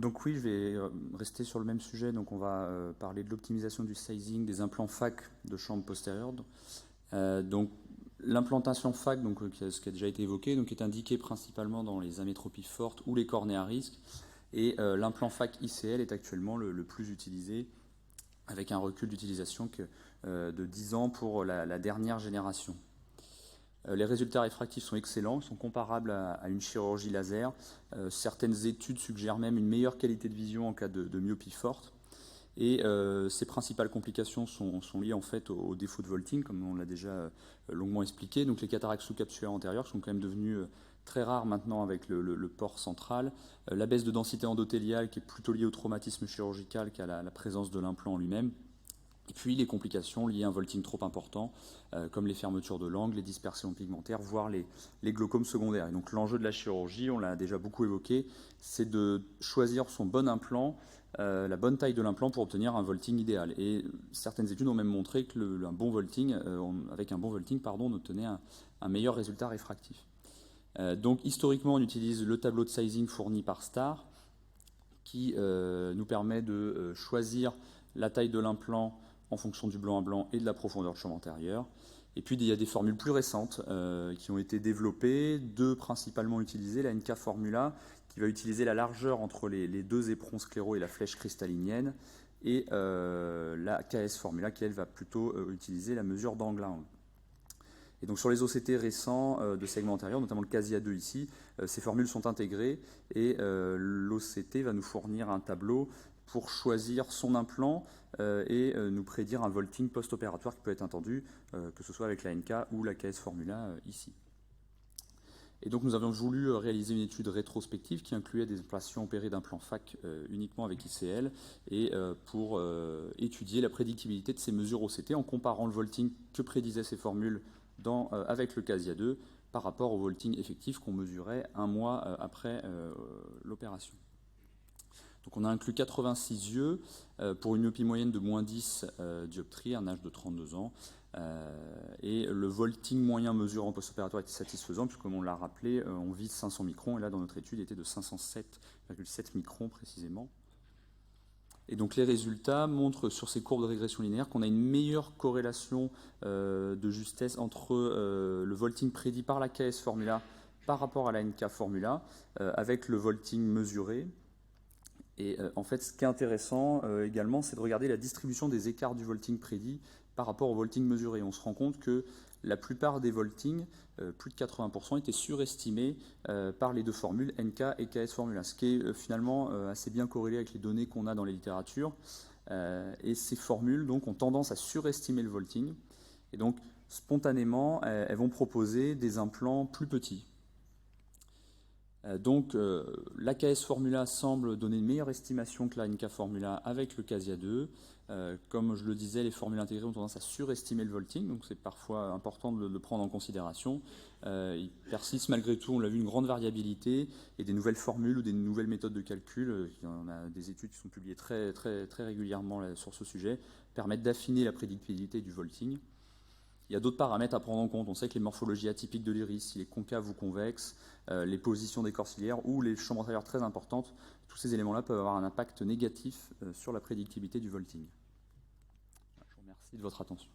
Donc oui, je vais rester sur le même sujet. Donc on va parler de l'optimisation du sizing des implants FAC de chambre postérieure. Donc l'implantation FAC, donc, ce qui a déjà été évoqué, donc, est indiquée principalement dans les amétropies fortes ou les cornées à risque. Et l'implant FAC ICL est actuellement le plus utilisé, avec un recul d'utilisation de 10 ans pour la dernière génération. Les résultats réfractifs sont excellents, sont comparables à une chirurgie laser. Certaines études suggèrent même une meilleure qualité de vision en cas de myopie forte. Et ces principales complications sont liées en fait au défaut de vaulting, comme on l'a déjà longuement expliqué. Donc les cataractes sous-capsulaires antérieures sont quand même devenues très rares maintenant avec le port central. La baisse de densité endothéliale qui est plutôt liée au traumatisme chirurgical qu'à la présence de l'implant en lui-même. Et puis les complications liées à un vaulting trop important, comme les fermetures de l'angle, les dispersions pigmentaires, voire les glaucomes secondaires. Et donc l'enjeu de la chirurgie, on l'a déjà beaucoup évoqué, c'est de choisir son bon implant, la bonne taille de l'implant pour obtenir un vaulting idéal. Et certaines études ont même montré que avec un bon vaulting, on obtenait un meilleur résultat réfractif. Donc historiquement, on utilise le tableau de sizing fourni par STAR, qui nous permet de choisir la taille de l'implant en fonction du blanc à blanc et de la profondeur de chambre antérieure. Et puis il y a des formules plus récentes qui ont été développées, deux principalement utilisées, la NK Formula qui va utiliser la largeur entre les deux éperons scléraux et la flèche cristallinienne, et la KS Formula qui elle va plutôt utiliser la mesure d'angle à angle. Et donc sur les OCT récents de segment antérieur, notamment le CASIA 2 ici, ces formules sont intégrées et l'OCT va nous fournir un tableau pour choisir son implant et nous prédire un vaulting post-opératoire qui peut être attendu, que ce soit avec la NK ou la KS Formula ici. Et donc nous avions voulu réaliser une étude rétrospective qui incluait des patients opérés d'implants FAC uniquement avec ICL et pour étudier la prédictibilité de ces mesures OCT en comparant le vaulting que prédisaient ces formules avec le CASIA 2 par rapport au vaulting effectif qu'on mesurait un mois après l'opération. Donc on a inclus 86 yeux pour une myopie moyenne de moins 10 dioptries, un âge de 32 ans. Et le vaulting moyen mesuré en post-opératoire était satisfaisant, puisque comme on l'a rappelé, on vise 500 microns, et là dans notre étude il était de 507,7 microns précisément. Et donc les résultats montrent sur ces courbes de régression linéaire qu'on a une meilleure corrélation de justesse entre le vaulting prédit par la KS Formula par rapport à la NK Formula avec le vaulting mesuré. Et en fait, ce qui est intéressant également, c'est de regarder la distribution des écarts du vaulting prédit par rapport au vaulting mesuré. On se rend compte que la plupart des vaultings, plus de 80%, étaient surestimés par les deux formules NK et KS Formula, ce qui est finalement assez bien corrélé avec les données qu'on a dans les littératures. Et ces formules donc, ont tendance à surestimer le vaulting. Et donc, spontanément, elles vont proposer des implants plus petits. Donc l'AKS Formula semble donner une meilleure estimation que la NK Formula avec le CASIA 2. Comme je le disais, les formules intégrées ont tendance à surestimer le vaulting, donc c'est parfois important de le prendre en considération. Il persiste malgré tout, on l'a vu, une grande variabilité et des nouvelles formules ou des nouvelles méthodes de calcul, il y en a des études qui sont publiées très régulièrement sur ce sujet, permettent d'affiner la prédictibilité du vaulting. Il y a d'autres paramètres à prendre en compte. On sait que les morphologies atypiques de l'iris, s'il est concave ou convexe, les positions des corps ciliaires ou les chambres antérieures très importantes, tous ces éléments-là peuvent avoir un impact négatif sur la prédictibilité du vaulting. Je vous remercie de votre attention.